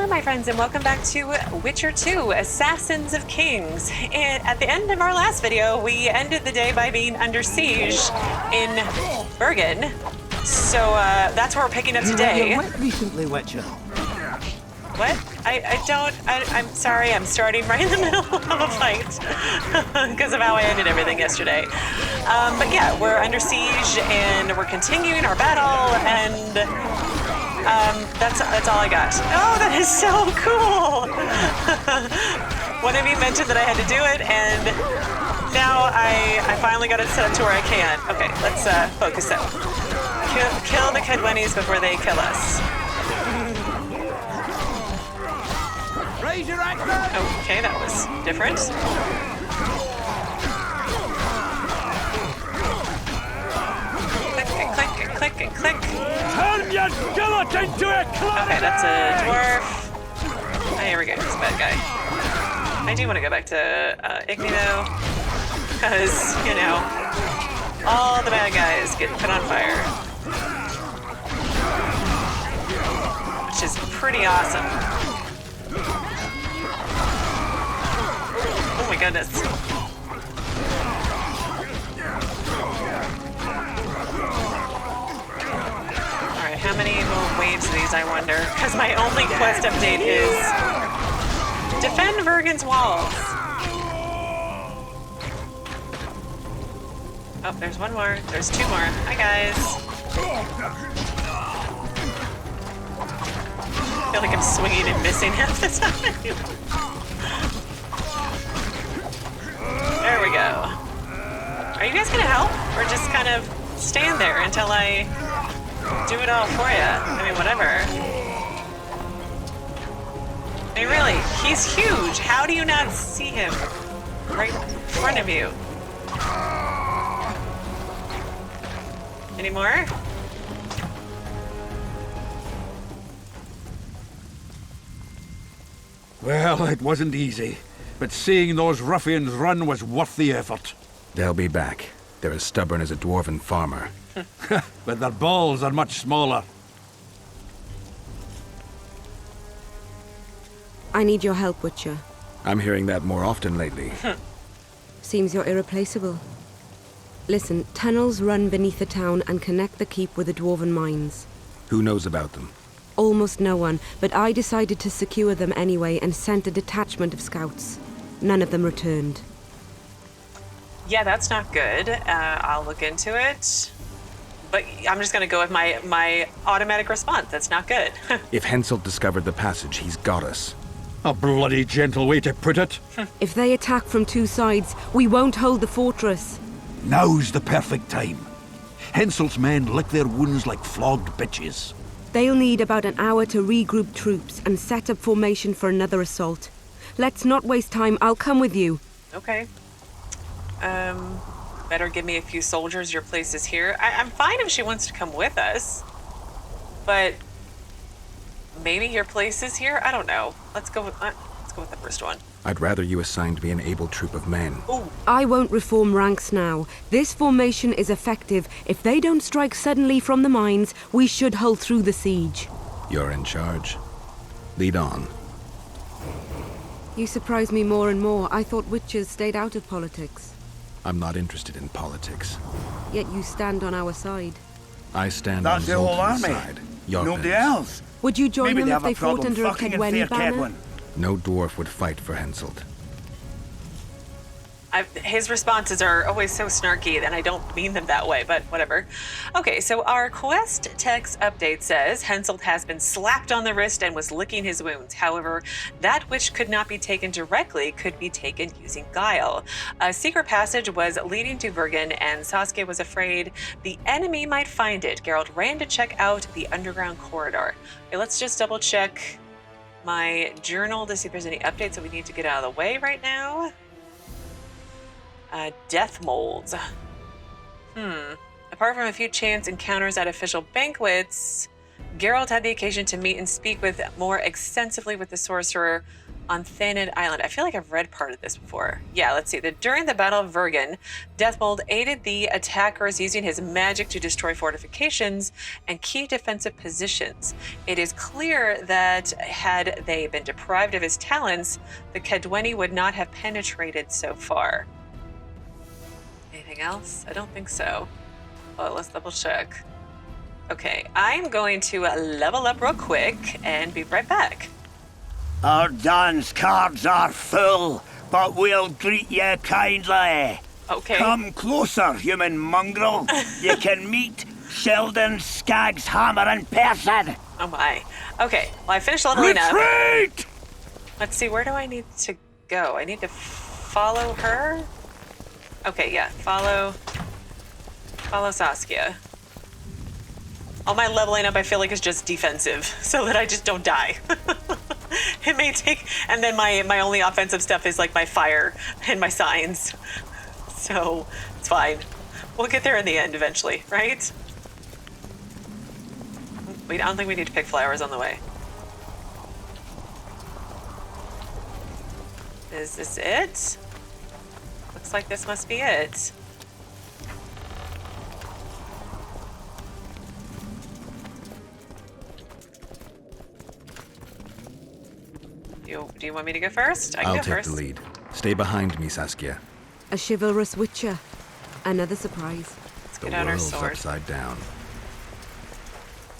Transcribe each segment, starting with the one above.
Hello, my friends, and welcome back to Witcher 2, Assassins of Kings. And at the end of our last video, we ended the day by being under siege in Vergen. So that's where we're picking up today. Recently, Witcher. What? I'm sorry, I'm starting right in the middle of a fight because of how I ended everything yesterday. But yeah, we're under siege and we're continuing our battle, and that's all I got. Oh, that is so cool! One of you mentioned that I had to do it, and now I finally got it set up to where I can. Okay, let's focus up. Kill the Kedwennies before they kill us. Raise your axe! Okay, that was different. Click, click, click, click. Turn your skeleton to a cloud! Okay, that's a dwarf. Oh, here we go. He's a bad guy. I do want to go back to Igni, though, because, you know, all the bad guys get put on fire, which is pretty awesome. Oh my goodness. Alright, how many more waves of these, I wonder? Because my only quest update is defend Vergen's walls. Oh, there's one more. There's two more. Hi, guys. I feel like I'm swinging and missing half the time. There we go. Are you guys gonna help? Or just kind of stand there until I do it all for you? I mean, whatever. I mean, really, he's huge. How do you not see him right in front of you? Any more? Well, it wasn't easy, but seeing those ruffians run was worth the effort. They'll be back. They're as stubborn as a dwarven farmer. But their balls are much smaller. I need your help, Witcher. I'm hearing that more often lately. Seems you're irreplaceable. Listen, tunnels run beneath the town and connect the keep with the dwarven mines. Who knows about them? Almost no one, but I decided to secure them anyway and sent a detachment of scouts. None of them returned. Yeah, that's not good. I'll look into it. But I'm just going to go with my automatic response. That's not good. If Henselt discovered the passage, he's got us. A bloody gentle way to put it. If they attack from two sides, we won't hold the fortress. Now's the perfect time. Henselt's men lick their wounds like flogged bitches. They'll need about an hour to regroup troops and set up formation for another assault. Let's not waste time. I'll come with you. Okay. Better give me a few soldiers. Your place is here. I'm fine if she wants to come with us. But maybe your place is here? I don't know. Let's go with the first one. I'd rather you assigned me an able troop of men. Ooh. I won't reform ranks now. This formation is effective. If they don't strike suddenly from the mines, we should hold through the siege. You're in charge. Lead on. You surprise me more and more. I thought witches stayed out of politics. I'm not interested in politics. Yet you stand on our side. I stand That's on the whole Zoltan's army. side. Nobody Iorveth's. else. Would you join Maybe them they if have a they fought problem under a fucking a Kedwenny fair banner? Kedwen. No dwarf would fight for Henselt. His responses are always so snarky, and I don't mean them that way, but whatever. Okay, so our quest text update says Henselt has been slapped on the wrist and was licking his wounds. However, that which could not be taken directly could be taken using guile. A secret passage was leading to Vergen, and Saskia was afraid the enemy might find it. Geralt ran to check out the underground corridor. Okay, let's just double check my journal to see if there's any updates that we need to get out of the way right now. Dethhmold. Apart from a few chance encounters at official banquets, Geralt had the occasion to meet and speak with more extensively with the sorcerer on Thanid Island. I feel like I've read part of this before. Yeah, let's see. During the Battle of Vergen, Dethhmold aided the attackers using his magic to destroy fortifications and key defensive positions. It is clear that had they been deprived of his talents, the Cadweni would not have penetrated so far. Anything else? I don't think so. Well, let's double check. Okay, I'm going to level up real quick and be right back. Our dance cards are full, but we'll greet you kindly. Okay. Come closer, human mongrel. You can meet Sheldon, Skags, Hammer in person. Oh my. Okay, well I finished leveling up. Retreat! Let's see, where do I need to go? I need to follow her? Okay, yeah, follow Saskia. All my leveling up I feel like is just defensive, so that I just don't die. It may take, and then my only offensive stuff is like my fire and my signs. So, it's fine. We'll get there in the end eventually, right? I don't think we need to pick flowers on the way. Is this it? Looks like this must be it. Do you want me to go first? I can I'll go take first. the lead. Stay behind me, Saskia. A chivalrous witcher. Another surprise. Let's The get out our world's sword. upside down.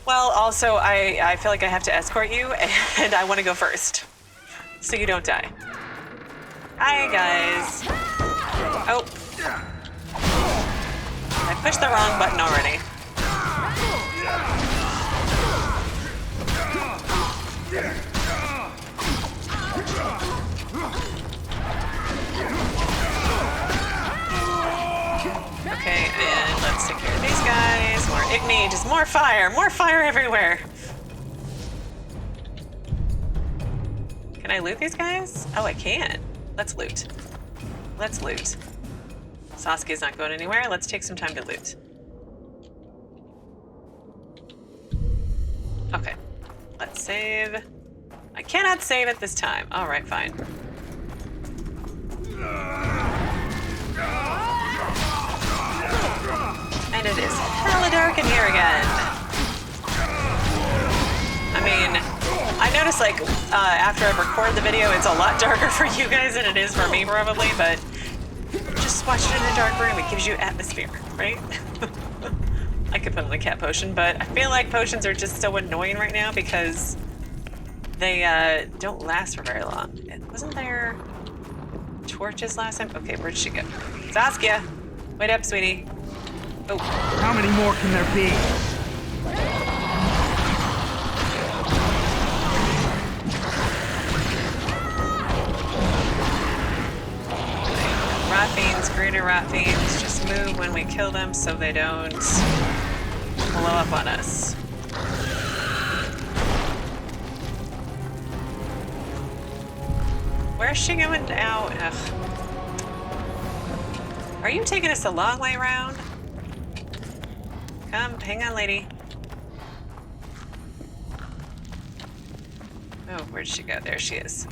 Well, also, I feel like I have to escort you, and I want to go first. So you don't die. Hi, guys. Oh. I pushed the wrong button already. Okay, and let's take care of these guys. More Igni, just more fire everywhere. Can I loot these guys? Oh, I can. Let's loot. Let's loot. Saskia's not going anywhere. Let's take some time to loot. Okay, let's save. I cannot save at this time. All right, fine. And it is hella dark in here again. I mean, I noticed like after I record the video, it's a lot darker for you guys than it is for me probably, but just watch it in a dark room. It gives you atmosphere, right? I could put on a cat potion, but I feel like potions are just so annoying right now because they don't last for very long. Wasn't there torches last time? Okay, where'd she go? Saskia, wait up, sweetie. Oh. How many more can there be? Rot fiends, greater rot fiends, just move when we kill them so they don't blow up on us. Where's she going now? Ugh. Are you taking us a long way around? Come, hang on, lady. Oh, where'd she go? There she is.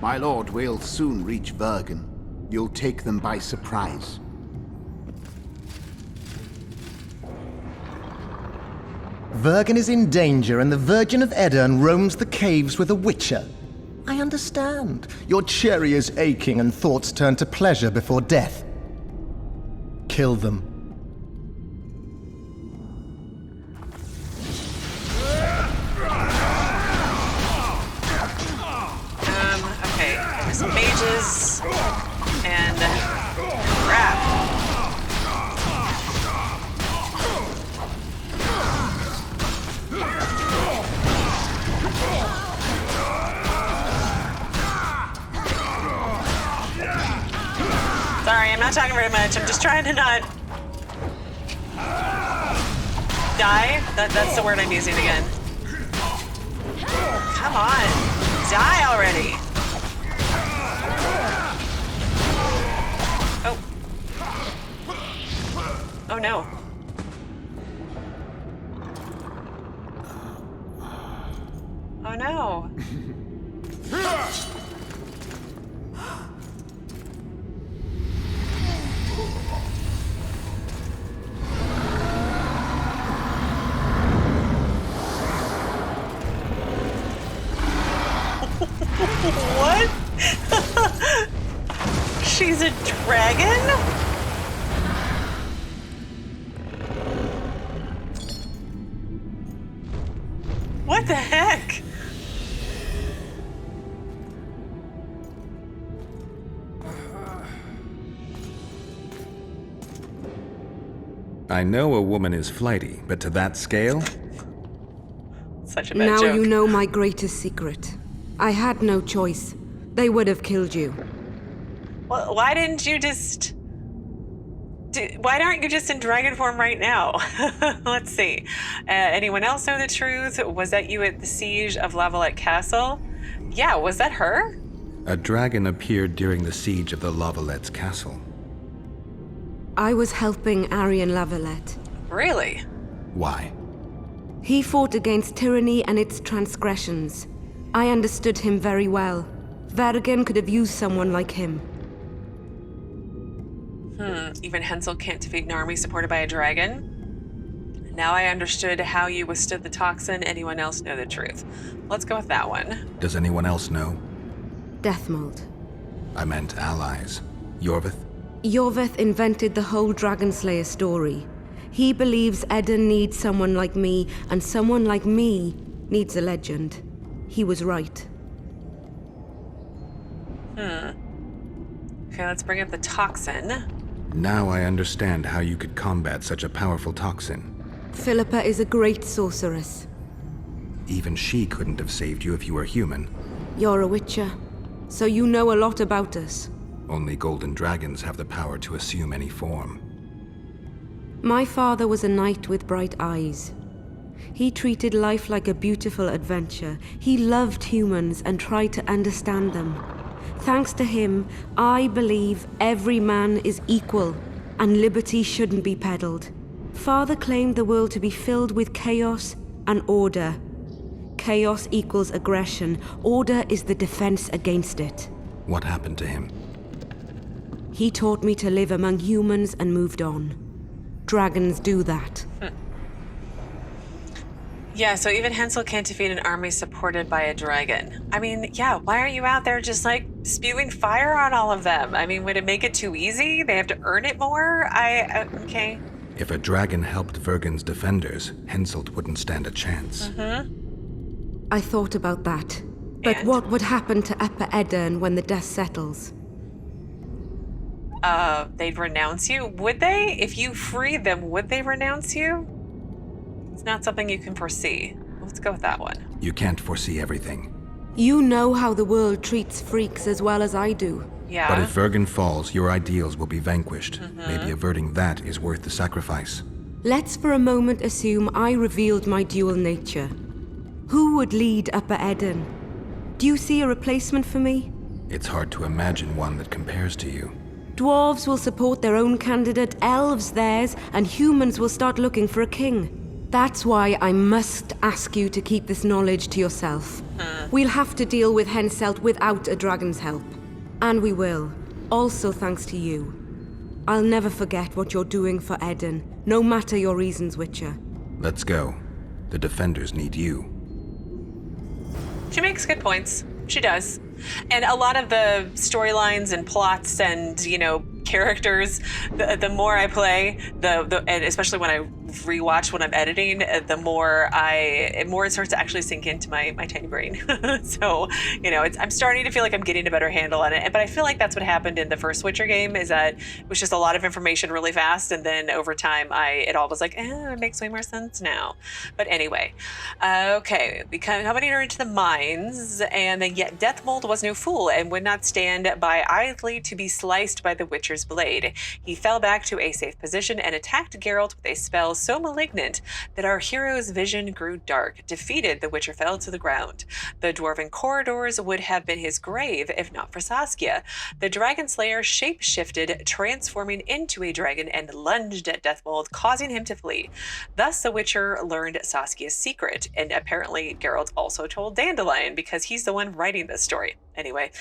My lord, we'll soon reach Vergen. You'll take them by surprise. Vergen is in danger and the Virgin of Edirn roams the caves with a witcher. I understand. Your cherry is aching and thoughts turn to pleasure before death. Kill them. Okay. There's some mages and crap. Sorry, I'm not talking very much. I'm just trying to not die. That's the word I'm using again. Come on, die already. Oh. Oh no. Oh no. She's a dragon? What the heck? I know a woman is flighty, but to that scale? Such a bad Now joke. you know my greatest secret. I had no choice. They would have killed you. Well, why didn't you just... Why aren't you just in dragon form right now? Let's see. Anyone else know the truth? Was that you at the siege of Lavalette Castle? Yeah, was that her? A dragon appeared during the siege of the Lavalette's castle. I was helping Arian Lavalette. Really? Why? He fought against tyranny and its transgressions. I understood him very well. Vergen could have used someone like him. Even Henselt can't defeat an army supported by a dragon? Now I understood how you withstood the toxin. Anyone else know the truth? Let's go with that one. Does anyone else know? Dethhmold. I meant allies. Iorveth? Iorveth invented the whole Dragon Slayer story. He believes Eden needs someone like me, and someone like me needs a legend. He was right. Okay, let's bring up the toxin. Now I understand how you could combat such a powerful toxin. Philippa is a great sorceress. Even she couldn't have saved you if you were human. You're a witcher, so you know a lot about us. Only golden dragons have the power to assume any form. My father was a knight with bright eyes. He treated life like a beautiful adventure. He loved humans and tried to understand them. Thanks to him, I believe every man is equal, and liberty shouldn't be peddled. Father claimed the world to be filled with chaos and order. Chaos equals aggression. Order is the defense against it. What happened to him? He taught me to live among humans and moved on. Dragons do that. Yeah, so even Henselt can't defeat an army supported by a dragon. I mean, yeah, why aren't you out there just like spewing fire on all of them? I mean, would it make it too easy? They have to earn it more? Okay. If a dragon helped Vergen's defenders, Henselt wouldn't stand a chance. I thought about that. But And? what would happen to Upper Edirn when the dust settles? They'd renounce you? Would they? If you freed them, would they renounce you? It's not something you can foresee. Let's go with that one. You can't foresee everything. You know how the world treats freaks as well as I do. Yeah. But if Vergen falls, your ideals will be vanquished. Maybe averting that is worth the sacrifice. Let's for a moment assume I revealed my dual nature. Who would lead Upper Edirn? Do you see a replacement for me? It's hard to imagine one that compares to you. Dwarves will support their own candidate, elves theirs, and humans will start looking for a king. That's why I must ask you to keep this knowledge to yourself. We'll have to deal with Henselt without a dragon's help. And we will, also thanks to you. I'll never forget what you're doing for Edirn, no matter your reasons, Witcher. Let's go. The defenders need you. She makes good points. She does. And a lot of the storylines and plots and, characters, the more I play, and especially when I rewatch when I'm editing, the more it starts to actually sink into my tiny brain. So, I'm starting to feel like I'm getting a better handle on it. But I feel like that's what happened in the first Witcher game, is that it was just a lot of information really fast, and then over time, it all was like, it makes way more sense now. But anyway, okay, we accompanied her into the mines, and then yet Dethhmold was no fool and would not stand by idly to be sliced by the Witcher's blade. He fell back to a safe position and attacked Geralt with a spell so malignant that our hero's vision grew dark. Defeated, the Witcher fell to the ground. The dwarven corridors would have been his grave if not for Saskia. The dragon slayer shape-shifted, transforming into a dragon, and lunged at Dethhmold, causing him to flee. Thus, the Witcher learned Saskia's secret, and apparently Geralt also told Dandelion, because he's the one writing this story. Anyway,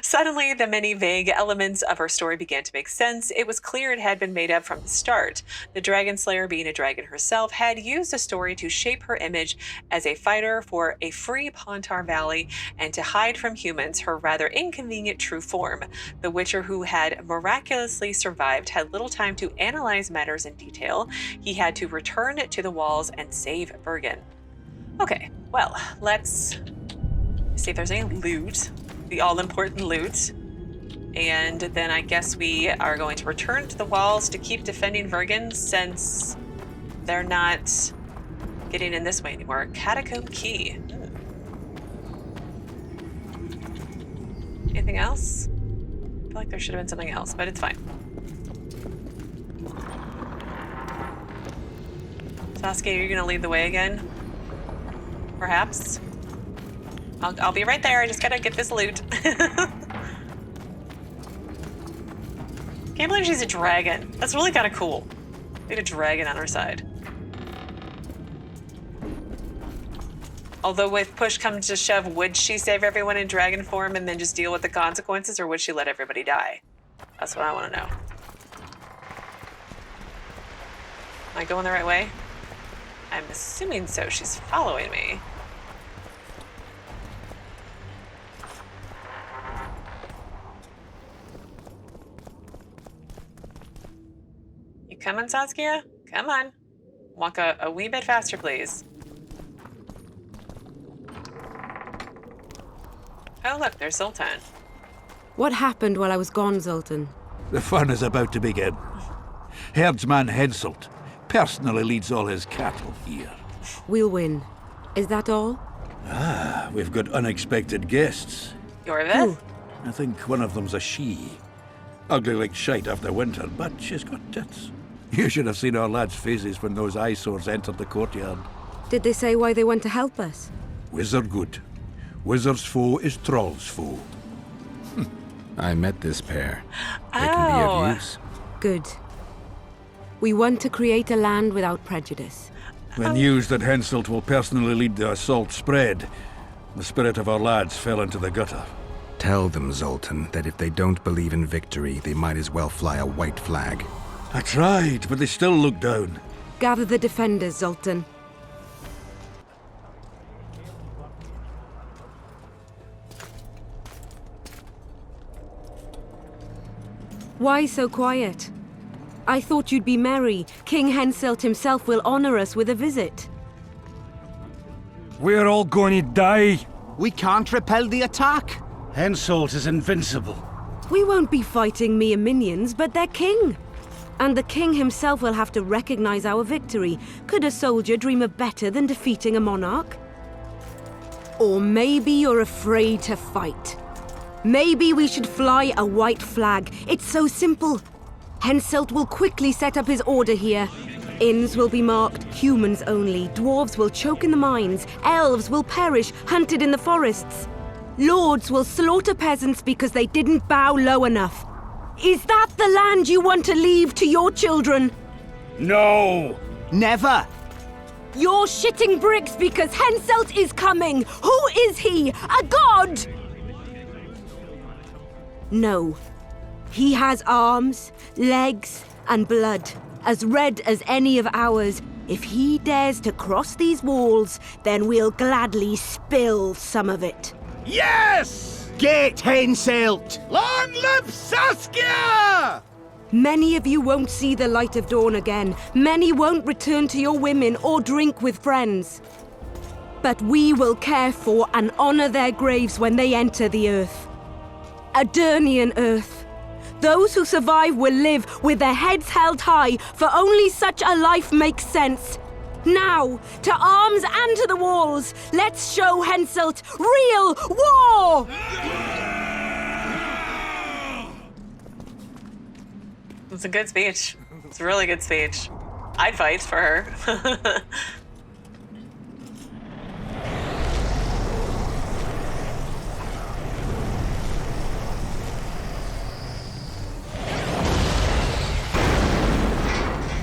suddenly the many vague elements of her story began to make sense. It was clear it had been made up from the start. The dragon slayer, being a dragon herself, had used the story to shape her image as a fighter for a free Pontar Valley and to hide from humans her rather inconvenient true form. The Witcher, who had miraculously survived, had little time to analyze matters in detail. He had to return to the walls and save Vergen. Okay, well, let's see if there's any loot, the all-important loot. And then I guess we are going to return to the walls to keep defending Vergen since they're not getting in this way anymore. Catacomb key. Anything else? I feel like there should have been something else, but it's fine. Saskia, you're gonna lead the way again? Perhaps? I'll be right there. I just gotta get this loot. Can't believe she's a dragon. That's really kind of cool. We had a dragon on our side. Although if push comes to shove, would she save everyone in dragon form and then just deal with the consequences, or would she let everybody die? That's what I want to know. Am I going the right way? I'm assuming so. She's following me. Come on, Saskia. Come on. Walk a wee bit faster, please. Oh, look, there's Zoltan. What happened while I was gone, Zoltan? The fun is about to begin. Herdsman Henselt personally leads all his cattle here. We'll win. Is that all? We've got unexpected guests. Iorveth? I think one of them's a she. Ugly like shite after winter, but she's got tits. You should have seen our lads' faces when those eyesores entered the courtyard. Did they say why they went to help us? Wizard good. Wizard's foe is Troll's foe. I met this pair. They can be of use. Good. We want to create a land without prejudice. When news that Henselt will personally lead the assault spread, the spirit of our lads fell into the gutter. Tell them, Zoltan, that if they don't believe in victory, they might as well fly a white flag. I tried, but they still look down. Gather the defenders, Zoltan. Why so quiet? I thought you'd be merry. King Henselt himself will honor us with a visit. We're all going to die. We can't repel the attack. Henselt is invincible. We won't be fighting mere minions, but their king. And the king himself will have to recognize our victory. Could a soldier dream of better than defeating a monarch? Or maybe you're afraid to fight. Maybe we should fly a white flag. It's so simple. Henselt will quickly set up his order here. Inns will be marked humans only. Dwarves will choke in the mines. Elves will perish, hunted in the forests. Lords will slaughter peasants because they didn't bow low enough. Is that the land you want to leave to your children? No! Never! You're shitting bricks because Henselt is coming! Who is he? A god? No. He has arms, legs, and blood, as red as any of ours. If he dares to cross these walls, then we'll gladly spill some of it. Yes! Get Henselt! Long live Saskia! Many of you won't see the light of dawn again. Many won't return to your women or drink with friends. But we will care for and honor their graves when they enter the earth. Adernian earth. Those who survive will live with their heads held high, for only such a life makes sense. Now, to arms and to the walls! Let's show Henselt real war! It's a good speech. It's a really good speech. I'd fight for her.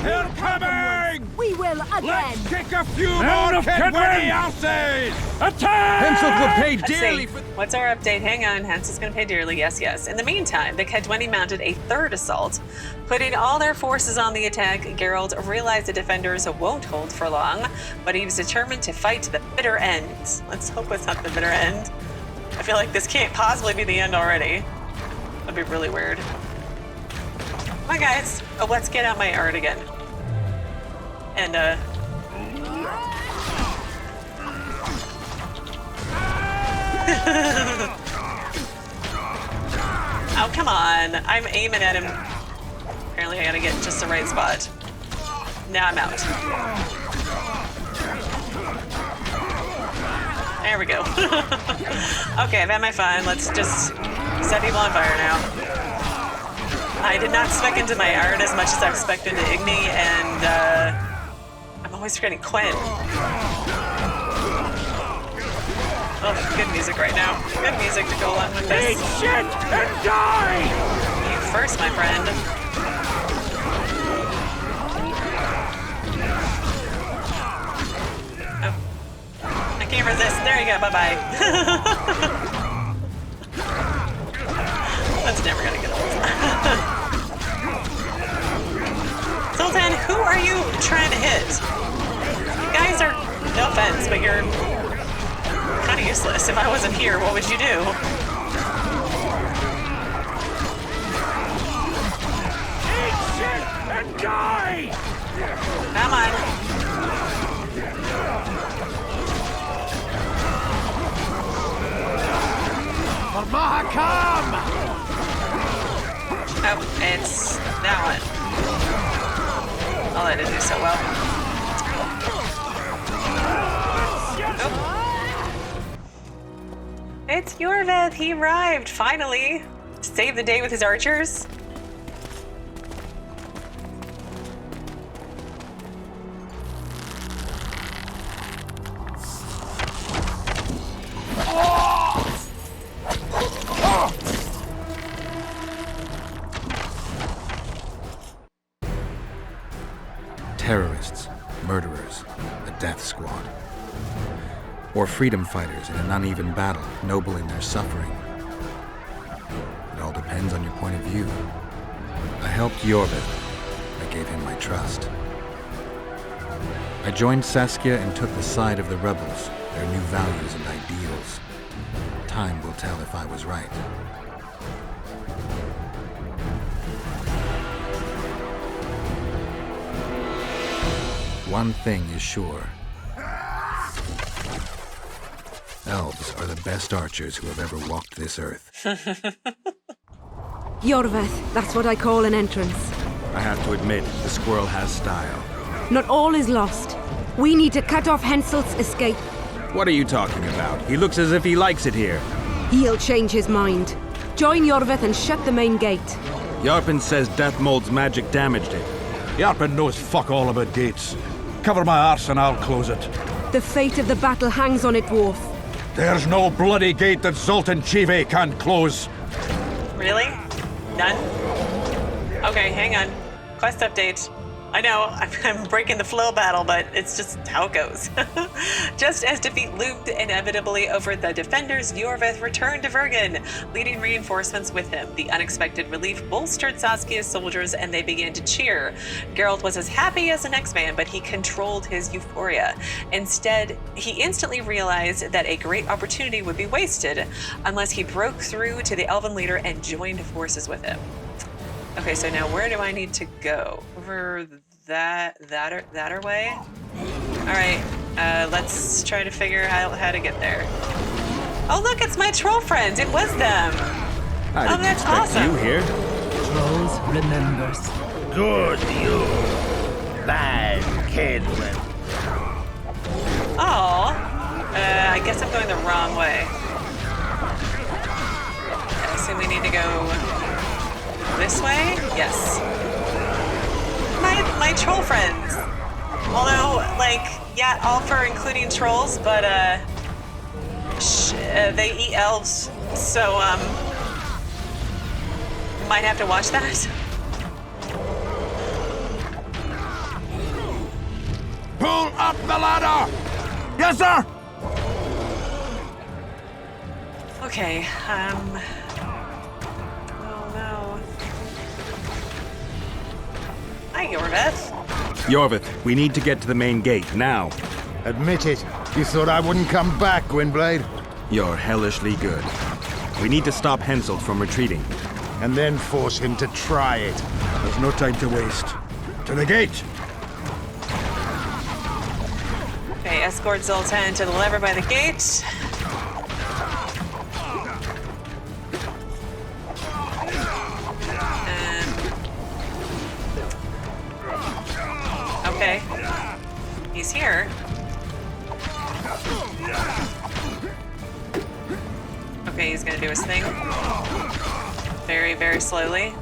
They're coming! We will Sile again! Kick a few more Kedwenny asses! Attack! Henselt will pay Let's dearly see. for... What's our update? Hang on. Henselt's going to pay dearly. Yes, yes. In the meantime, the Kedwenny mounted a third assault. Putting all their forces on the attack, Geralt realized the defenders won't hold for long, but he was determined to fight to the bitter end. Let's hope it's not the bitter end. I feel like this can't possibly be the end already. That'd be really weird. Come on, guys. Oh, let's get out my art again. And, oh, come on. I'm aiming at him. Apparently I gotta get just the right spot. Now I'm out. There we go. Okay, I've had my fun. Let's just set people on fire now. I did not spec into my art as much as I've spec'd into Igni, and I'm always forgetting Quinn. Oh, good music right now. Good music to go along with this. Eat shit and die! You first, my friend. Oh. I can't resist. There you go. Bye-bye. That's never gonna get old. Zoltan, who are you trying to hit? You guys are, no offense, but you're kind of useless. If I wasn't here, what would you do? Eat shit and die! Come on. For Mahakam! Oh, it's that one. I'll let it do so well. Oh. It's Iorveth. He arrived, finally. Saved the day with his archers. Terrorists, murderers, a death squad. Or freedom fighters in an uneven battle, noble in their suffering. It all depends on your point of view. I helped Iorveth. I gave him my trust. I joined Saskia and took the side of the rebels, their new values and ideals. Time will tell if I was right. One thing is sure. Elves are the best archers who have ever walked this earth. Iorveth, that's what I call an entrance. I have to admit, the squirrel has style. Not all is lost. We need to cut off Henselt's escape. What are you talking about? He looks as if he likes it here. He'll change his mind. Join Iorveth and shut the main gate. Yarpen says Dethmold's magic damaged it. Yarpen knows fuck all about gates. Cover my arse and I'll close it. The fate of the battle hangs on it, dwarf. There's no bloody gate that Zoltan Chivay can't close. Really? None? Okay, hang on. Quest update. I know, I'm breaking the flow battle, but it's just how it goes. Just as defeat loomed inevitably over the defenders, Iorveth returned to Vergen, leading reinforcements with him. The unexpected relief bolstered Saskia's soldiers, and they began to cheer. Geralt was as happy as the next man, but he controlled his euphoria. Instead, he instantly realized that a great opportunity would be wasted unless he broke through to the elven leader and joined forces with him. Okay, so now where do I need to go? Over that way? All right, let's try to figure out how to get there. Oh, look, it's my troll friends. It was them. I didn't that's expect awesome. you here. Trolls remembers. Good you. Bad Kedwen. Oh, I guess I'm going the wrong way. I assume we need to go this way? Yes. My troll friends. Although, like, yeah, all for including trolls, but they eat elves, so might have to watch that. Pull up the ladder! Yes, sir! Okay, oh no. Hi, Iorveth. Iorveth, we need to get to the main gate, now. Admit it. You thought I wouldn't come back, Gwynblade? You're hellishly good. We need to stop Henselt from retreating. And then force him to try it. There's no time to waste. To the gate! Okay, escort Zoltan to the lever by the gate. Okay. He's here. Okay, he's gonna do his thing. Very, very slowly.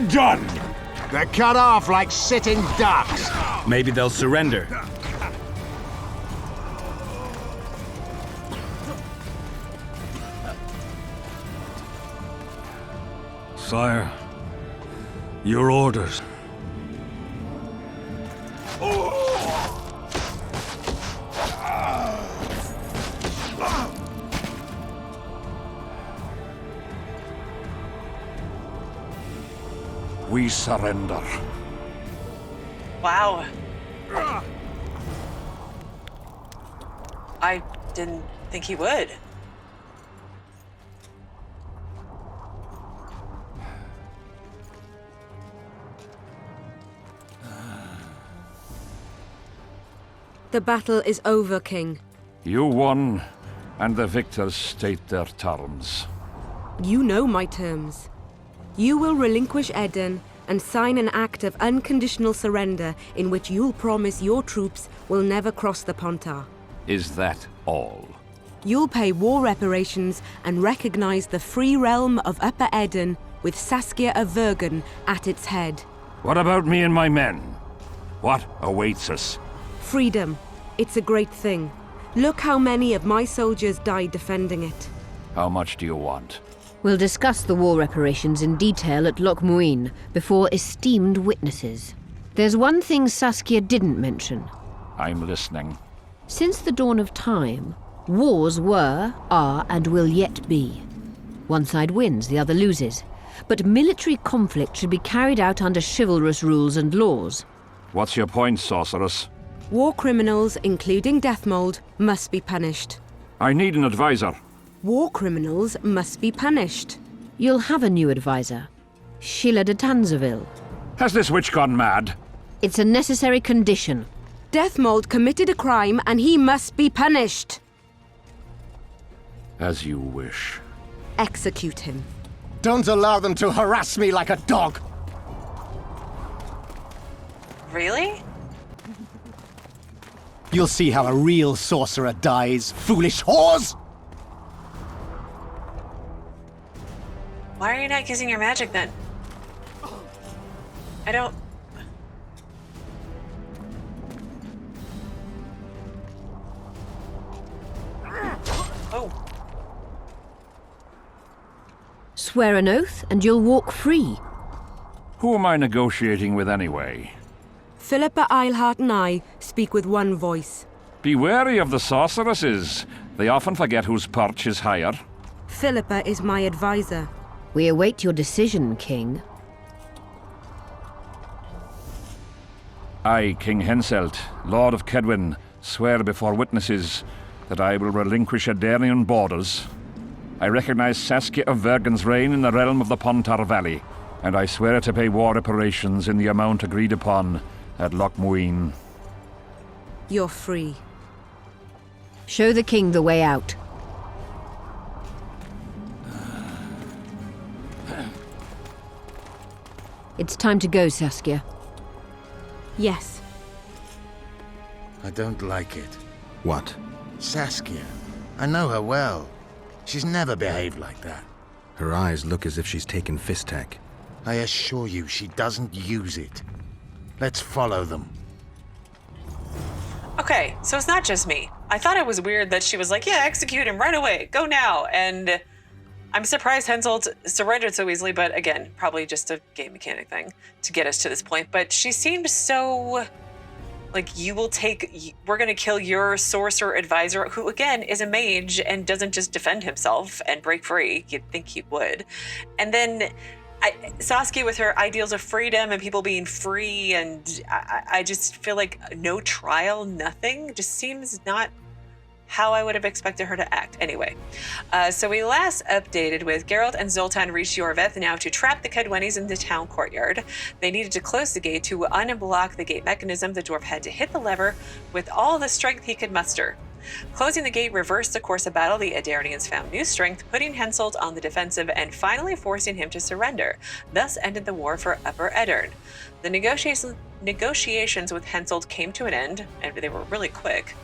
Done! They're cut off like sitting ducks. Maybe they'll surrender. Sire, your orders. We surrender. Wow. I didn't think he would. The battle is over, King. You won, and the victors state their terms. You know my terms. You will relinquish Eden and sign an act of unconditional surrender in which you'll promise your troops will never cross the Pontar. Is that all? You'll pay war reparations and recognize the free realm of Upper Eden with Saskia of Vergen at its head. What about me and my men? What awaits us? Freedom. It's a great thing. Look how many of my soldiers died defending it. How much do you want? We'll discuss the war reparations in detail at Loch Muin before esteemed witnesses. There's one thing Saskia didn't mention. I'm listening. Since the dawn of time, wars were, are, and will yet be. One side wins, the other loses. But military conflict should be carried out under chivalrous rules and laws. What's your point, sorceress? War criminals, including Dethhmold, must be punished. I need an advisor. War criminals must be punished. You'll have a new advisor. Shilard de Tansarville. Has this witch gone mad? It's a necessary condition. Dethhmold committed a crime and he must be punished. As you wish. Execute him. Don't allow them to harass me like a dog! Really? You'll see how a real sorcerer dies, foolish whores! Why are you not using your magic then? I don't... Oh. Swear an oath and you'll walk free. Who am I negotiating with anyway? Philippa, Eilhart and I speak with one voice. Be wary of the sorceresses. They often forget whose perch is higher. Philippa is my advisor. We await your decision, King. I, King Henselt, Lord of Kedwin, swear before witnesses that I will relinquish Dandelion borders. I recognize Saskia of Vergen's reign in the realm of the Pontar Valley, and I swear to pay war reparations in the amount agreed upon at Loch Muin. You're free. Show the king the way out. It's time to go, Saskia. Yes. I don't like it. What? Saskia. I know her well. She's never behaved like that. Her eyes look as if she's taken Fistek. I assure you she doesn't use it. Let's follow them. Okay, so it's not just me. I thought it was weird that she was like, yeah, execute him right away. Go now. And I'm surprised Henselt surrendered so easily, but again, probably just a game mechanic thing to get us to this point. But she seemed so like, we're going to kill your sorcerer advisor, who again is a mage and doesn't just defend himself and break free. You'd think he would. And then Saskia with her ideals of freedom and people being free, and I just feel like no trial, nothing, just seems not how I would have expected her to act. Anyway, so we last updated with Geralt and Zoltan reached Iorveth now to trap the Kedwennies in the town courtyard. They needed to close the gate. To unblock the gate mechanism, the dwarf had to hit the lever with all the strength he could muster. Closing the gate reversed the course of battle. The Edarnians found new strength, putting Henselt on the defensive and finally forcing him to surrender. Thus ended the war for Upper Edirn. The negotiations with Henselt came to an end, and they were really quick.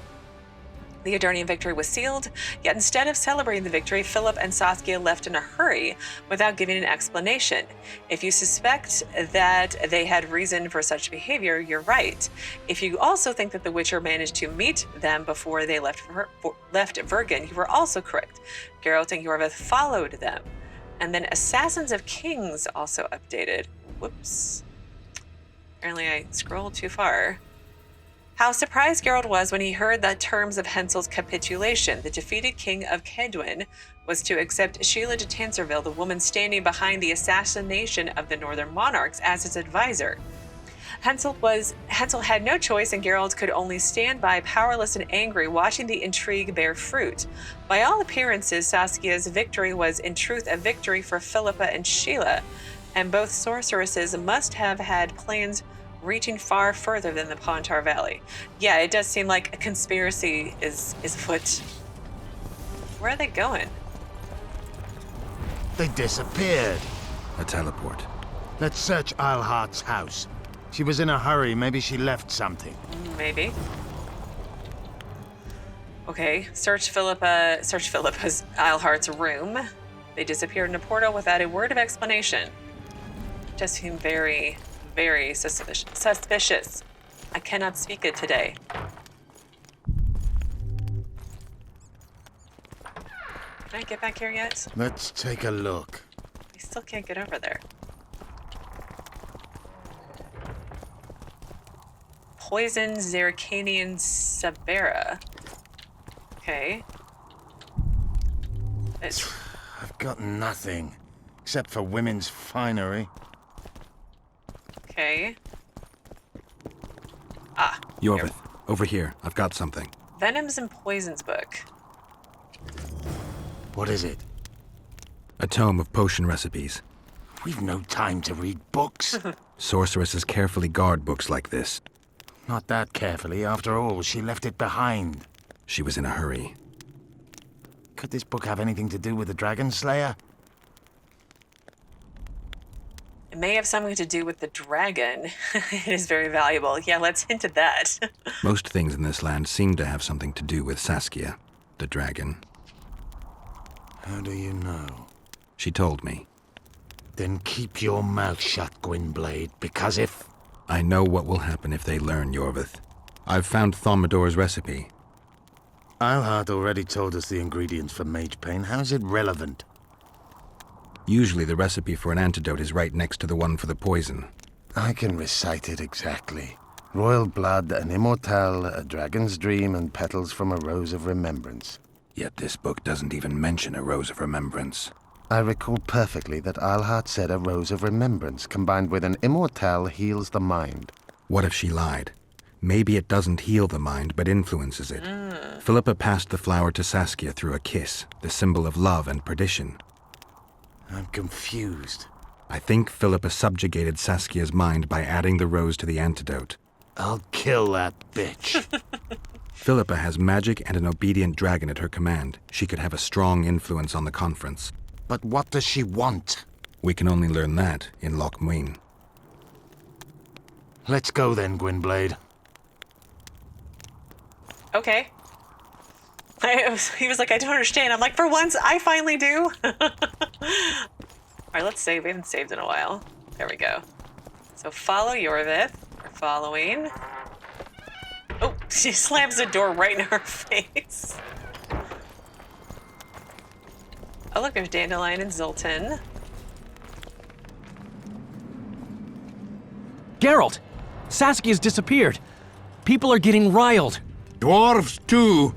The Edarnian victory was sealed, yet instead of celebrating the victory, Philippa and Saskia left in a hurry without giving an explanation. If you suspect that they had reason for such behavior, you're right. If you also think that the Witcher managed to meet them before they left Vergen, you were also correct. Geralt and Iorveth followed them. And then Assassins of Kings also updated. Whoops. Apparently I scrolled too far. How surprised Geralt was when he heard the terms of Henselt's capitulation. The defeated king of Kedwen was to accept Sheila de Tansarville, the woman standing behind the assassination of the northern monarchs, as his advisor. Henselt had no choice, and Geralt could only stand by, powerless and angry, watching the intrigue bear fruit. By all appearances, Saskia's victory was in truth a victory for Philippa and Sheila, and both sorceresses must have had plans reaching far further than the Pontar Valley. Yeah, it does seem like a conspiracy is afoot. Where are they going? They disappeared. A teleport. Let's search Eilhart's house. She was in a hurry. Maybe she left something. Maybe. Okay, search Philippa's Eilhart's room. They disappeared in a portal without a word of explanation. Just seem very suspicious. I cannot speak it today. Can I get back here yet? Let's take a look. I still can't get over there. Poison Zercanian Sabera. Okay. I've got nothing, except for women's finery. Okay. Ah. Iorveth, over here. I've got something. Venoms and Poisons book. What is it? A tome of potion recipes. We've no time to read books. Sorceresses carefully guard books like this. Not that carefully. After all, she left it behind. She was in a hurry. Could this book have anything to do with the Dragon Slayer? It may have something to do with the dragon. It is very valuable. Yeah, let's hint at that. Most things in this land seem to have something to do with Saskia, the dragon. How do you know? She told me. Then keep your mouth shut, Gwynblade, because if... I know what will happen if they learn, Iorveth. I've found Thomidor's recipe. Eilhart already told us the ingredients for mage pain. How's it relevant? Usually the recipe for an antidote is right next to the one for the poison. I can recite it exactly. Royal blood, an immortelle, a dragon's dream, and petals from a rose of remembrance. Yet this book doesn't even mention a rose of remembrance. I recall perfectly that Eilhart said a rose of remembrance combined with an immortelle heals the mind. What if she lied? Maybe it doesn't heal the mind, but influences it. Philippa passed the flower to Saskia through a kiss, the symbol of love and perdition. I'm confused. I think Philippa subjugated Saskia's mind by adding the rose to the antidote. I'll kill that bitch. Philippa has magic and an obedient dragon at her command. She could have a strong influence on the conference. But what does she want? We can only learn that in Loch Muin. Let's go then, Gwynblade. Okay. He was like, I don't understand. I'm like, for once, I finally do. All right, let's save. We haven't saved in a while. There we go. So follow Iorveth. We're following. Oh, she slams the door right in her face. Oh, look, there's Dandelion and Zoltan. Geralt! Saskia's disappeared. People are getting riled. Dwarves, too.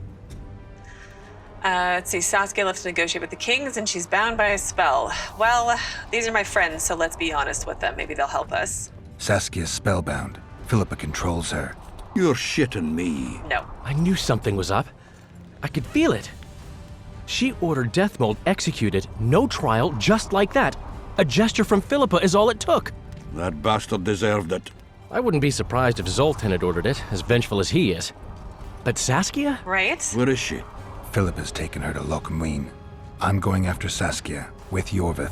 Let's see, Saskia left to negotiate with the kings, and she's bound by a spell. Well, these are my friends, so let's be honest with them. Maybe they'll help us. Saskia's spellbound. Philippa controls her. You're shitting me. No. I knew something was up. I could feel it. She ordered Dethhmold executed, no trial, just like that. A gesture from Philippa is all it took. That bastard deserved it. I wouldn't be surprised if Zoltan had ordered it, as vengeful as he is. But Saskia? Right? Where is she? Philippa's taken her to Lochmuin. I'm going after Saskia, with Iorveth.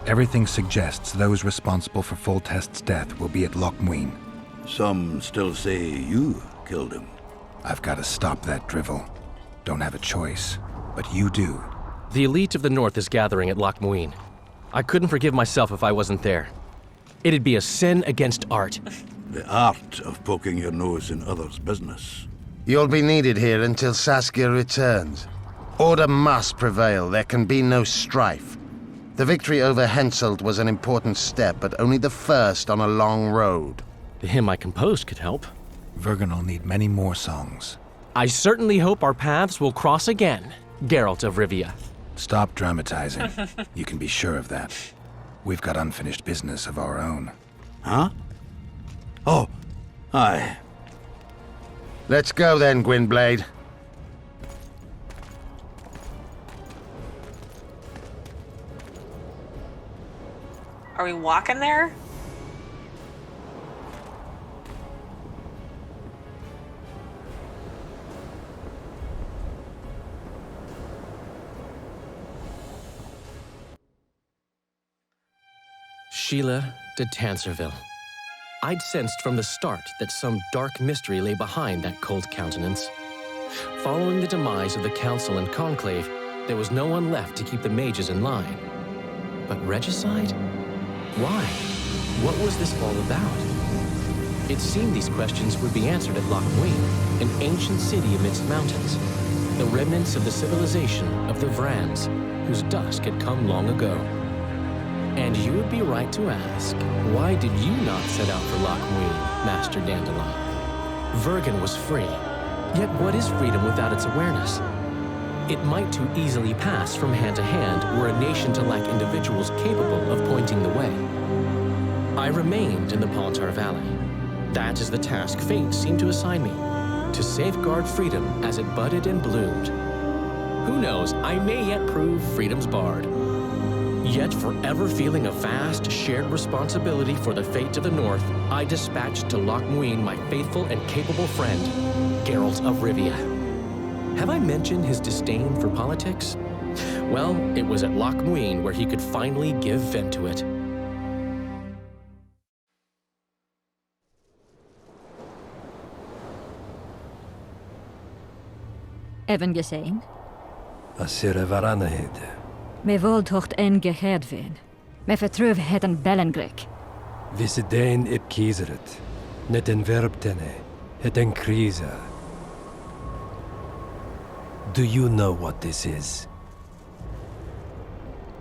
Everything suggests those responsible for Foltest's death will be at Lochmuin. Some still say you killed him. I've got to stop that drivel. Don't have a choice, but you do. The elite of the North is gathering at Lochmuin. I couldn't forgive myself if I wasn't there. It'd be a sin against art. The art of poking your nose in others' business. You'll be needed here until Saskia returns. Order must prevail. There can be no strife. The victory over Henselt was an important step, but only the first on a long road. The hymn I composed could help. Vergen will need many more songs. I certainly hope our paths will cross again, Geralt of Rivia. Stop dramatizing. You can be sure of that. We've got unfinished business of our own. Huh? Oh, aye. Let's go then, Gwynblade. Are we walking there? Sile de Tansarville. I'd sensed from the start that some dark mystery lay behind that cold countenance. Following the demise of the Council and Conclave, there was no one left to keep the mages in line. But regicide? Why? What was this all about? It seemed these questions would be answered at Lochmuin, an ancient city amidst mountains, the remnants of the civilization of the Vrans, whose dusk had come long ago. And you would be right to ask, why did you not set out for Lochmuin, Master Dandelion? Vergen was free. Yet what is freedom without its awareness? It might too easily pass from hand to hand were a nation to lack individuals capable of pointing the way. I remained in the Pontar Valley. That is the task fate seemed to assign me, to safeguard freedom as it budded and bloomed. Who knows, I may yet prove freedom's bard. Yet forever feeling a vast, shared responsibility for the fate of the North, I dispatched to Lochmuin my faithful and capable friend, Geralt of Rivia. Have I mentioned his disdain for politics? Well, it was at Lochmuin where he could finally give vent to it. Even gesehen? Assire var Anahid. Me voldtocht en geheerdveen. Me vertruv het een bellengrek. Visidein ip kiezeret. Net en verbtene. Het en kriza. Do you know what this is?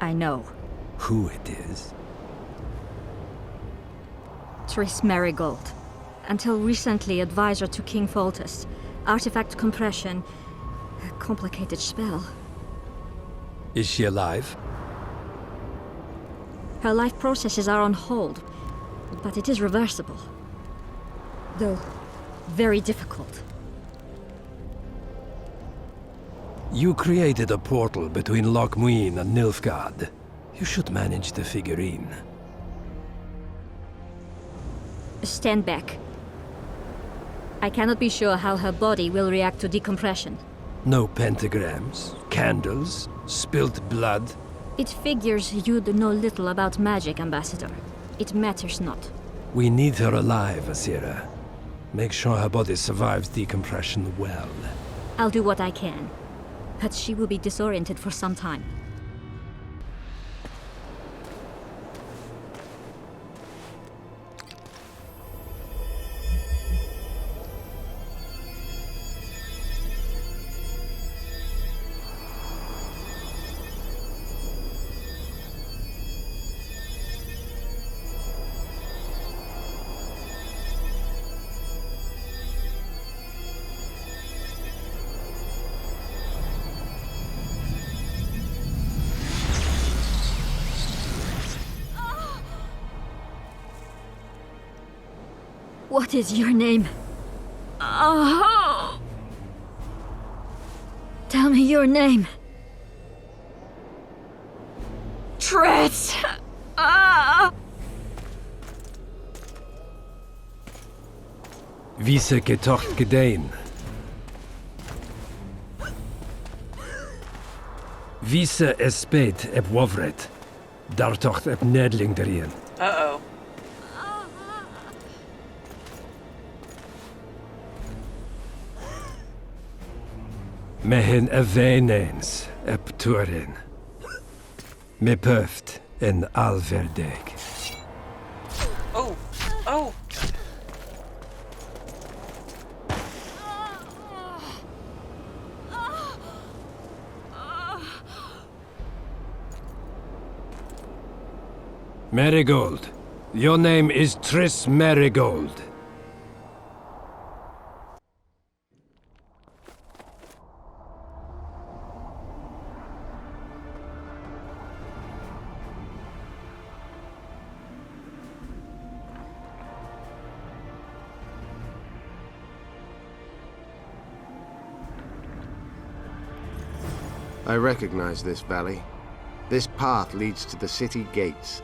I know. Who it is? Triss Merigold. Until recently advisor to King Foltest. Artifact compression. A complicated spell. Is she alive? Her life processes are on hold, but it is reversible. Though very difficult. You created a portal between Lochmuin and Nilfgaard. You should manage the figurine. Stand back. I cannot be sure how her body will react to decompression. No pentagrams, candles, spilt blood. It figures you know little about magic, Ambassador. It matters not. We need her alive, Assire. Make sure her body survives decompression well. I'll do what I can. But she will be disoriented for some time. What is your name? Oh. Tell me your name. Triss! Wiese getocht gedein. Wiese espeit eb wovret. Dartocht eb nedling derien. Uh-oh. Mehen eveneens eb turin. Me puft en alverdeg. Oh. Oh. Merigold. Your name is Triss Merigold. I recognize this valley. This path leads to the city gates.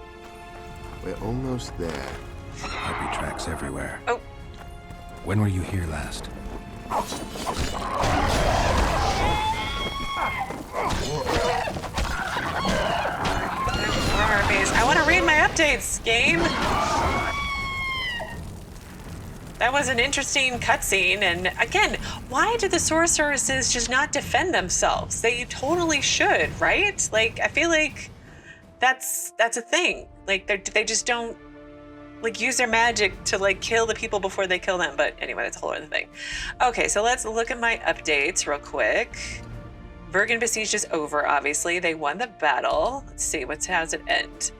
We're almost there. Harpy tracks everywhere. Oh. When were you here last? More harpies. I want to read my updates, game. That was an interesting cutscene, and again, why do the sorceresses just not defend themselves? They totally should, right? Like, I feel like that's a thing. Like, they just don't, like, use their magic to, like, kill the people before they kill them. But anyway, that's a whole other thing. Okay, so let's look at my updates real quick. Vergen Besieged is over, obviously. They won the battle. Let's see, how's it end?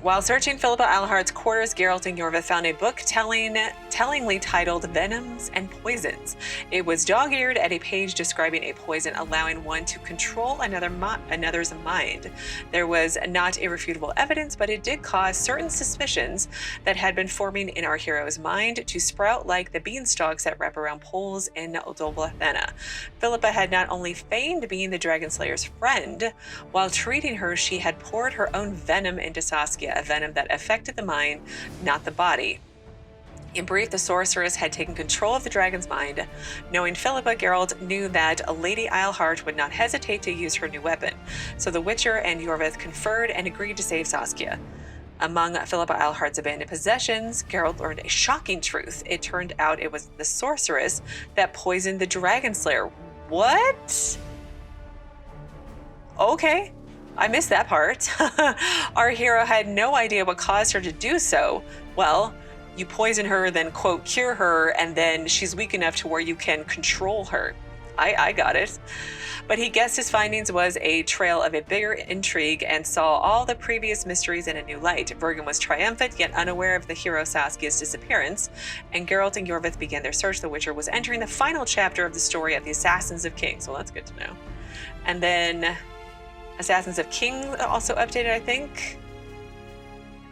While searching Philippa Eilhart's quarters, Geralt and Iorveth found a book tellingly titled Venoms and Poisons. It was dog-eared at a page describing a poison allowing one to control another's mind. There was not irrefutable evidence, but it did cause certain suspicions that had been forming in our hero's mind to sprout like the beanstalks that wrap around poles in Dethhmold. Philippa had not only feigned being the Dragon Slayer's friend, while treating her, she had poured her own venom into Saskia, a venom that affected the mind, not the body. In brief, the sorceress had taken control of the dragon's mind. Knowing Philippa, Geralt knew that Lady Eilhart would not hesitate to use her new weapon, so the Witcher and Iorveth conferred and agreed to save Saskia. Among Philippa Eilhart's abandoned possessions, Geralt learned a shocking truth. It turned out it was the sorceress that poisoned the Dragon Slayer. What? Okay. I missed that part. Our hero had no idea what caused her to do so. Well, you poison her, then, quote, cure her, and then she's weak enough to where you can control her. I got it. But he guessed his findings was a trail of a bigger intrigue and saw all the previous mysteries in a new light. Vergen was triumphant, yet unaware of the hero Saskia's disappearance, and Geralt and Iorveth began their search. The Witcher was entering the final chapter of the story of the Assassins of Kings. Well, that's good to know. And then Assassins of King also updated, I think.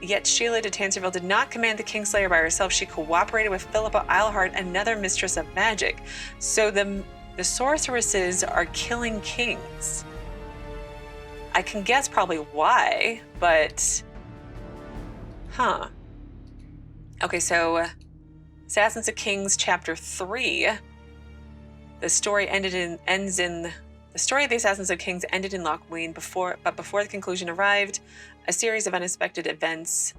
Yet Sheila de Tansarville did not command the Kingslayer by herself. She cooperated with Philippa Eilhart, another mistress of magic. So the sorceresses are killing kings. I can guess probably why, but okay, so Assassins of Kings chapter 3. The story the story of the Assassins of Kings ended in Lochmuin, but before the conclusion arrived, a series of unexpected events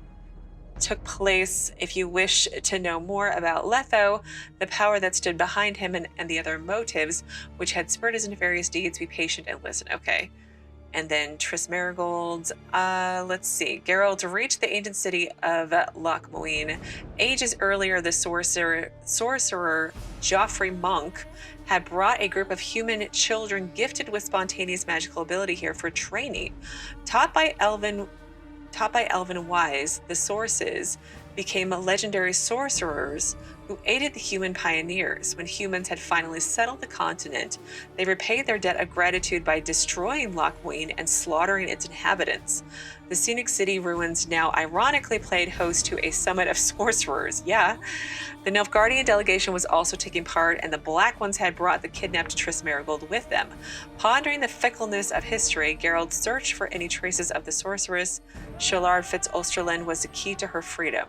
took place. If you wish to know more about Letho, the power that stood behind him, and the other motives which had spurred his nefarious deeds, be patient and listen. Okay. And then Triss Merigold. Let's see. Geralt reached the ancient city of Lochmuin. Ages earlier, the sorcerer Joffrey Monk had brought a group of human children gifted with spontaneous magical ability here for training. Taught by elven wise, the sources became legendary sorcerers who aided the human pioneers. When humans had finally settled the continent, they repaid their debt of gratitude by destroying Loch Muin and slaughtering its inhabitants. The scenic city ruins now ironically played host to a summit of sorcerers. Yeah. The Nilfgaardian delegation was also taking part, and the Black Ones had brought the kidnapped Triss Merigold with them. Pondering the fickleness of history, Geralt searched for any traces of the sorceress. Shilard Fitz-Oesterlen was the key to her freedom.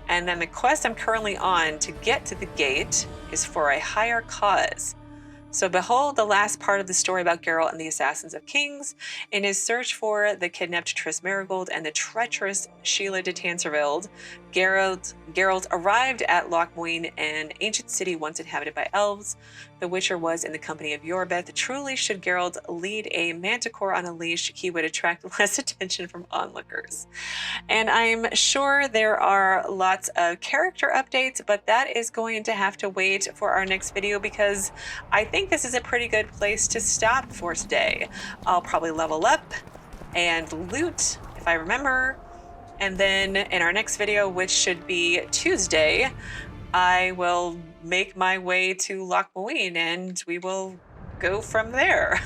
And then the quest I'm currently on to get to the gate is for a higher cause. So behold the last part of the story about Geralt and the Assassins of Kings. In his search for the kidnapped Triss Merigold and the treacherous Sheila de Tansarville, Geralt arrived at Loch Muin, an ancient city once inhabited by elves. The Witcher was in the company of Iorveth. Truly, should Geralt lead a manticore on a leash, he would attract less attention from onlookers. And I'm sure there are lots of character updates, but that is going to have to wait for our next video, because I think this is a pretty good place to stop for today. I'll probably level up and loot if I remember. And then in our next video, which should be Tuesday, I will make my way to Loch Muin and we will go from there.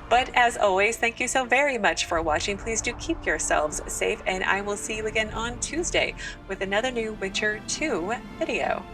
But as always, thank you so very much for watching. Please do keep yourselves safe, and I will see you again on Tuesday with another new Witcher 2 video.